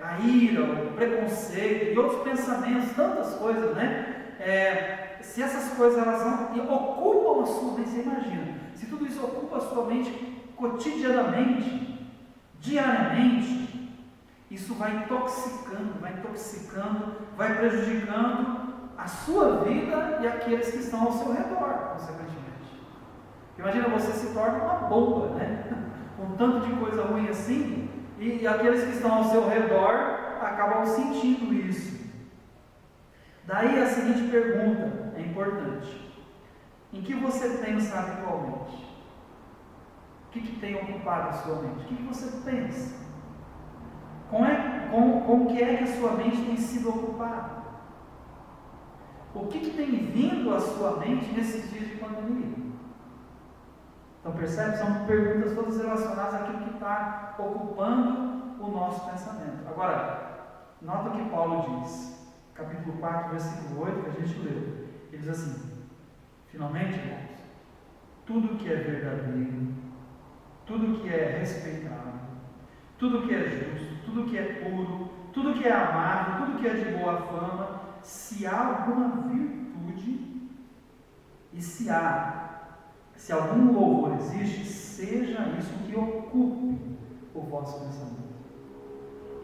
a ira, o preconceito e outros pensamentos, tantas coisas, né? Se essas coisas elas não ocupam a sua mente, você imagina, se tudo isso ocupa a sua mente cotidianamente, diariamente, isso vai intoxicando, vai prejudicando a sua vida e aqueles que estão ao seu redor, consequentemente. Imagina, você se torna uma bomba, né? Com tanto de coisa ruim assim, e aqueles que estão ao seu redor acabam sentindo isso. Daí a seguinte pergunta é importante: em que você pensa habitualmente? O que tem ocupado a sua mente? O que você pensa? Com o que é que a sua mente tem sido ocupada? O que tem vindo à sua mente nesses dias de pandemia? Então percebe? São perguntas todas relacionadas àquilo que está ocupando o nosso pensamento. Agora, nota o que Paulo diz, capítulo 4, versículo 8, que a gente leu. Ele diz assim: finalmente, irmãos, tudo que é verdadeiro, tudo que é respeitável, tudo que é justo, tudo que é puro, tudo que é amável, tudo que é de boa fama, se há alguma virtude e se algum louvor existe, seja isso que ocupe o vosso pensamento.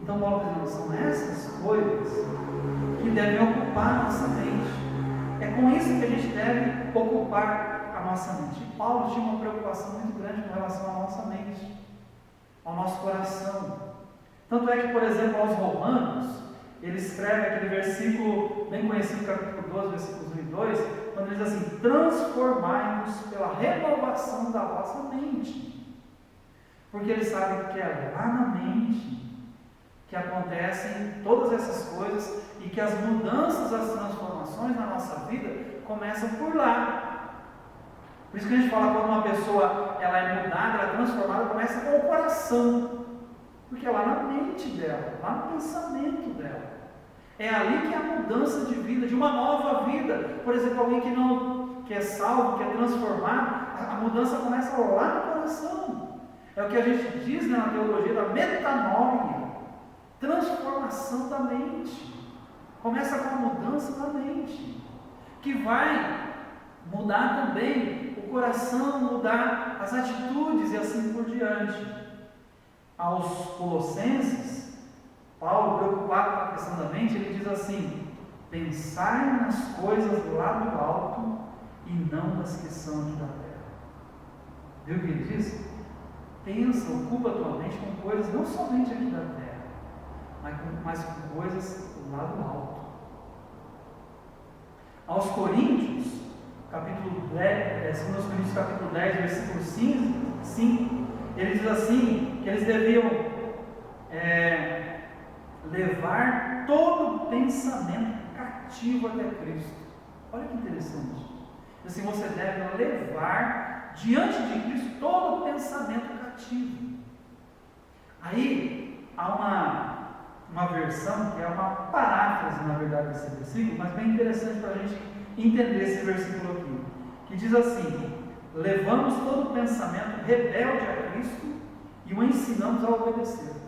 Então Paulo está dizendo, são essas coisas que devem ocupar a nossa mente. É com isso que a gente deve ocupar a nossa mente. E Paulo tinha uma preocupação muito grande com relação à nossa mente, ao nosso coração. Tanto é que, por exemplo, aos Romanos, ele escreve aquele versículo bem conhecido, capítulo 12, versículos 1 e 2, quando ele diz assim: transformai-vos pela renovação da vossa mente. Porque ele sabe que é lá na mente que acontecem todas essas coisas e que as mudanças, as transformações na nossa vida começam por lá. Por isso que a gente fala, quando uma pessoa ela é mudada, ela é transformada, começa com o coração. Porque é lá na mente dela, lá no pensamento dela. É ali que é a mudança de vida, de uma nova vida. Por exemplo, alguém que que é salvo, que é transformado, a mudança começa lá no coração. É o que a gente diz, né, na teologia da metanoia, transformação da mente. Começa com a mudança da mente, que vai mudar também o coração, mudar as atitudes e assim por diante. Aos Colossenses, Paulo, preocupado com a questão da mente, ele diz assim: pensai nas coisas lá do alto e não nas que são aqui da terra. Viu o que ele diz? Pensa, ocupa a tua mente com coisas não somente aqui da terra, mas com coisas lá do alto. Aos Coríntios, capítulo 10, 2 Coríntios capítulo 10, versículo 5, ele diz assim, que eles deviam levar todo pensamento cativo até Cristo. Olha que interessante. Assim, você deve levar diante de Cristo todo pensamento cativo. Aí, há uma versão que é uma paráfrase, na verdade, desse versículo, mas bem interessante para a gente entender esse versículo aqui, que diz assim: levamos todo pensamento rebelde a Cristo e o ensinamos a obedecer.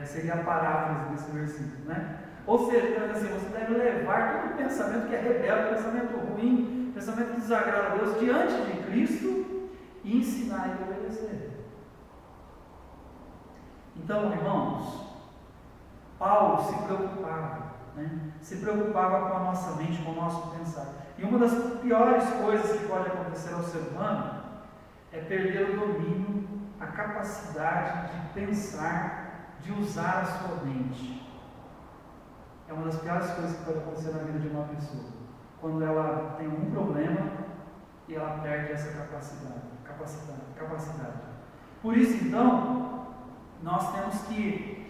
Seria a paráfrase desse versículo, né? Ou seja, assim, você deve levar todo pensamento que é rebelde, pensamento ruim, pensamento que desagrada a Deus diante de Cristo e ensinar ele a obedecer. Então, irmãos, Paulo se preocupava, né? Se preocupava com a nossa mente, com o nosso pensar. E uma das piores coisas que pode acontecer ao ser humano é perder o domínio, a capacidade de pensar, de usar a sua mente. É uma das piores coisas que pode acontecer na vida de uma pessoa, quando ela tem um problema e ela perde essa capacidade. Por isso, então, nós temos que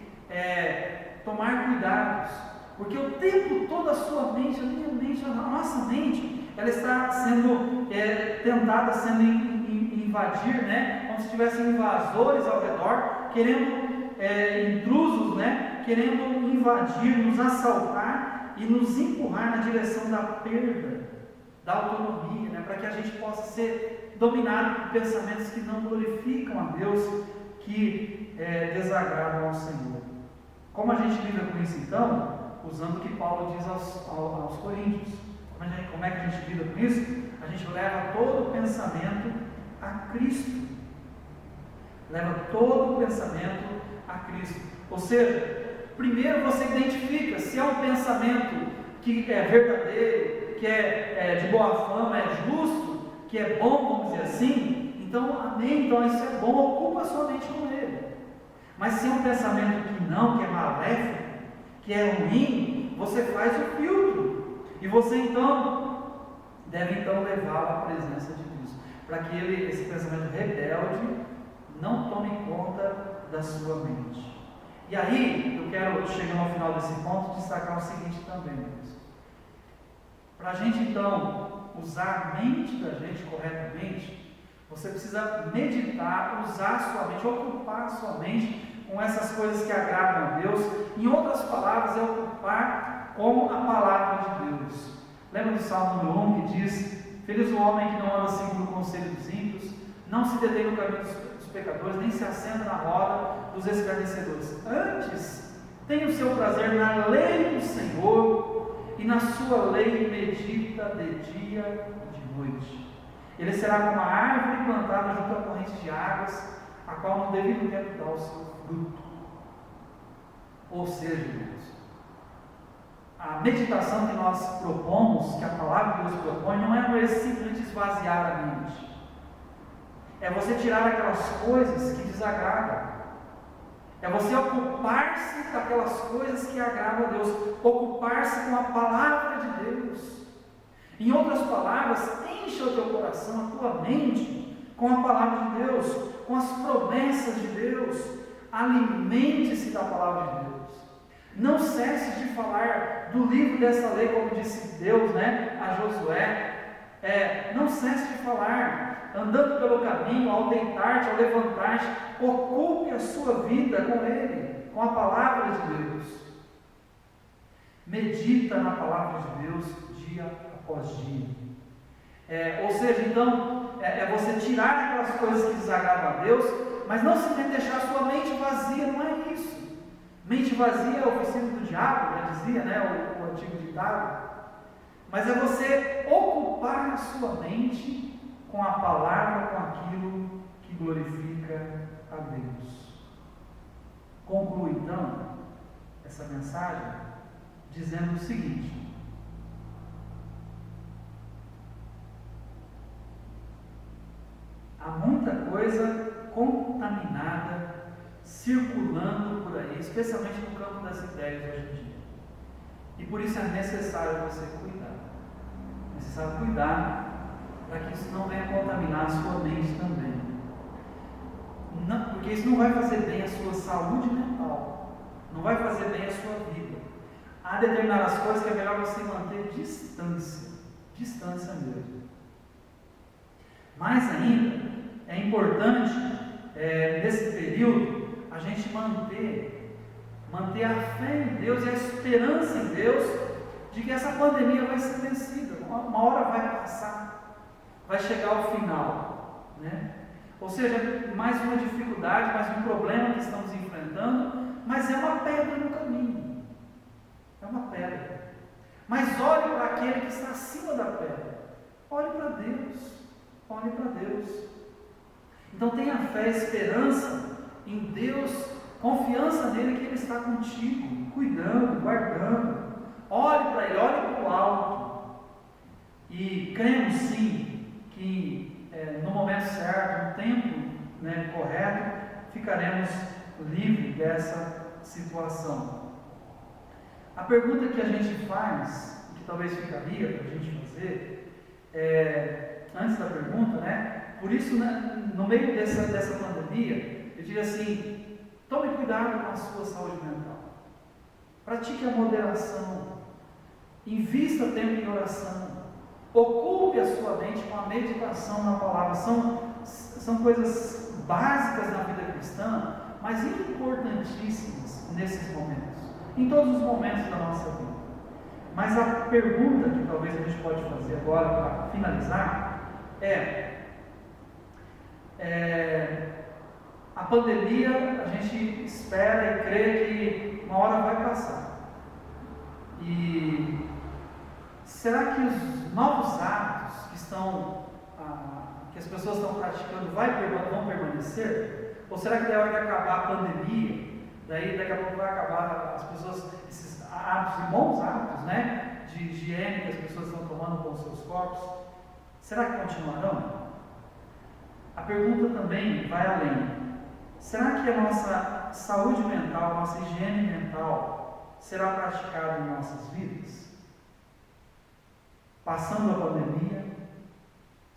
tomar cuidados, porque o tempo todo a sua mente, a minha mente, a nossa mente, ela está sendo tentada, sendo invadir, né? Como se tivessem invasores ao redor, querendo intrusos, né? Querendo invadir, nos assaltar e nos empurrar na direção da perda da autonomia, né? Para que a gente possa ser dominado por pensamentos que não glorificam a Deus, que desagradam ao Senhor. Como a gente lida com isso, então? Usando o que Paulo diz aos Coríntios. Como é que a gente lida com isso? A gente leva todo o pensamento a Cristo. Leva todo o pensamento a Cristo. Ou seja, primeiro você identifica se é um pensamento que é verdadeiro, que é de boa fama, é justo, que é bom, vamos dizer assim. Então, amém, então isso é bom, ocupa a sua mente com ele. Mas se é um pensamento que não, que é maléfico, que é ruim, você faz o filtro. E você então deve levá-lo à presença de Deus, para que esse pensamento rebelde não tome conta da sua mente. E aí, eu quero, chegando ao final desse ponto, destacar o seguinte também, Deus. Para a gente então usar a mente da gente corretamente, você precisa meditar, usar a sua mente, ocupar a sua mente com essas coisas que agradam a Deus. Em outras palavras, é ocupar com a palavra de Deus. Lembra do Salmo número 1 que diz: feliz o homem que não anda segundo o conselho dos ímpios, não se detém no caminho dos pecadores, nem se assenta na roda dos escarnecedores. Antes, tem o seu prazer na lei do Senhor, e na sua lei medita de dia e de noite. Ele será como uma árvore plantada junto à corrente de águas, a qual no devido tempo dá o seu fruto. Ou seja, irmãos, a meditação que nós propomos, que a palavra de Deus propõe, não é simplesmente esvaziar a mente. É você tirar aquelas coisas que desagradam. É você ocupar-se daquelas coisas que agradam a Deus. Ocupar-se com a palavra de Deus. Em outras palavras, encha o teu coração, a tua mente, com a palavra de Deus, com as promessas de Deus. Alimente-se da palavra de Deus. Não cesse de falar do livro dessa lei, como disse Deus, né, a Josué. Não cesse de falar, andando pelo caminho, ao deitar-te, ao levantar-te. Ocupe a sua vida com Ele, com a palavra de Deus. Medita na palavra de Deus dia após dia. seja, então, é você tirar aquelas coisas que desagradam a Deus, mas não simplesmente deixar a sua mente vazia, não é isso. Mente vazia é a oficina do diabo, já dizia, né, o antigo ditado. Mas é você ocupar a sua mente com a palavra, com aquilo que glorifica a Deus. Concluo então essa mensagem dizendo o seguinte: há muita coisa contaminada circulando por aí, especialmente no campo das ideias hoje em dia. E por isso é necessário você cuidar. É necessário cuidar para que isso não venha contaminar a sua mente também. Não, porque isso não vai fazer bem à sua saúde mental, não vai fazer bem à sua vida. Há determinadas coisas que é melhor você manter distância mesmo. Mais ainda, é importante, nesse período, a gente manter a fé em Deus e a esperança em Deus de que essa pandemia vai ser vencida. Uma hora vai passar, vai chegar ao final, né? Ou seja, mais uma dificuldade, mais um problema que estamos enfrentando, mas é uma pedra no caminho. É uma pedra. Mas olhe para aquele que está acima da pedra. Olhe para Deus. Olhe para Deus. Então tenha fé, esperança em Deus, confiança nele que Ele está contigo, cuidando, guardando. Olhe para Ele, olhe para o alto. E cremos sim que no momento certo, no tempo correto, ficaremos livres dessa situação. A pergunta que a gente faz, que talvez ficaria para a gente fazer, antes da pergunta, por isso, no meio dessa pandemia, eu diria assim: tome cuidado com a sua saúde mental, pratique a moderação, invista tempo em oração, ocupe a sua mente com a meditação na palavra. São coisas básicas na vida cristã, mas importantíssimas nesses momentos, em todos os momentos da nossa vida. Mas a pergunta que talvez a gente pode fazer agora para finalizar a pandemia, a gente espera e crê que uma hora vai passar. E será que os novos hábitos que as pessoas estão praticando vão permanecer? Ou será que da hora que acabar a pandemia, daqui a pouco vai acabar as pessoas, esses hábitos, e bons hábitos, de higiene que as pessoas estão tomando com os seus corpos, será que continuarão? A pergunta também vai além. Será que a nossa saúde mental, a nossa higiene mental será praticada em nossas vidas? Passando a pandemia,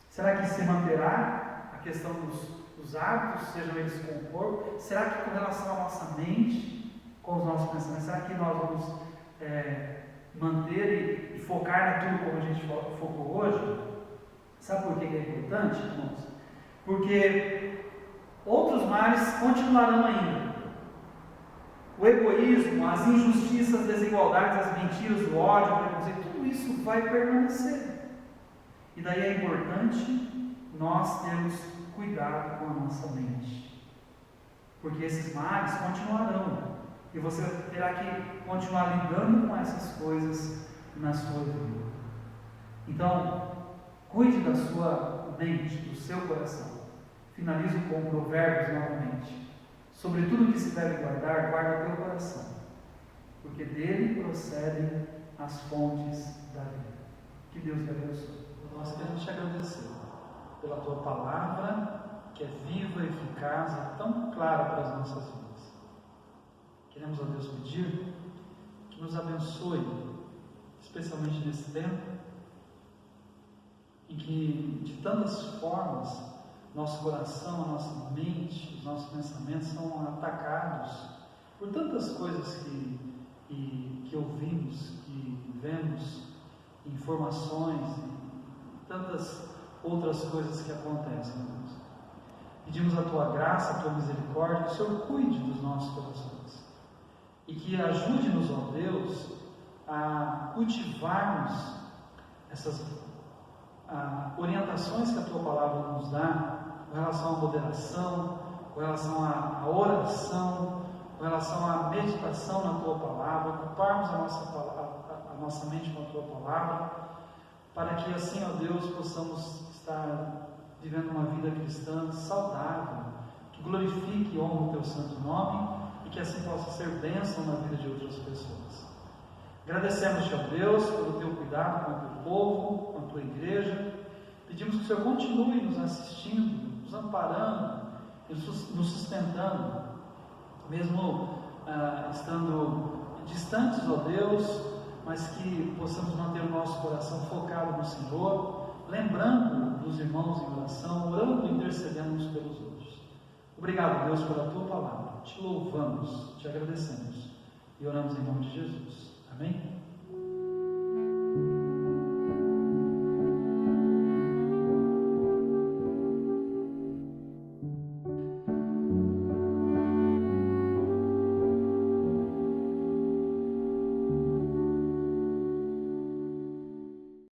será que se manterá a questão dos hábitos, sejam eles com o corpo? Será que com relação à nossa mente, com os nossos pensamentos, será que nós vamos manter e focar naquilo como a gente focou hoje? Sabe por que é importante, irmãos? Porque outros males continuarão ainda. O egoísmo, as injustiças, as desigualdades, as mentiras, o ódio, o preconceito, tudo isso vai permanecer. E daí é importante nós termos cuidado com a nossa mente, porque esses males continuarão e você terá que continuar lidando com essas coisas na sua vida. Então, cuide da sua mente, do seu coração. Finalizo com Provérbios novamente. Sobre tudo que se deve guardar, guarda o teu coração, porque dele procedem as fontes da vida. Que Deus te abençoe. Nós queremos te agradecer pela tua palavra, que é viva, eficaz e tão clara para as nossas vidas. Queremos a Deus pedir que nos abençoe, especialmente nesse tempo, em que de tantas formas nosso coração, a nossa mente, os nossos pensamentos são atacados por tantas coisas que ouvimos, que vemos, informações e tantas outras coisas que acontecem, Deus. Pedimos a tua graça, a tua misericórdia, que o Senhor cuide dos nossos corações e que ajude-nos, ó Deus, a cultivarmos orientações que a Tua Palavra nos dá, com relação à moderação, com relação à oração, com relação à meditação na Tua Palavra, ocuparmos a nossa mente com a Tua Palavra, para que assim, ó Deus, possamos estar vivendo uma vida cristã saudável, que glorifique e honre o Teu santo nome e que assim possa ser bênção na vida de outras pessoas. Agradecemos-te, ó Deus, pelo Teu cuidado com o Teu povo, com a Tua igreja. Pedimos que o Senhor continue nos assistindo, nos amparando, nos sustentando, mesmo estando distantes, ó Deus, mas que possamos manter o nosso coração focado no Senhor, lembrando dos irmãos em oração, orando e intercedendo uns pelos outros. Obrigado, Deus, pela Tua Palavra. Te louvamos, te agradecemos e oramos em nome de Jesus. Amém?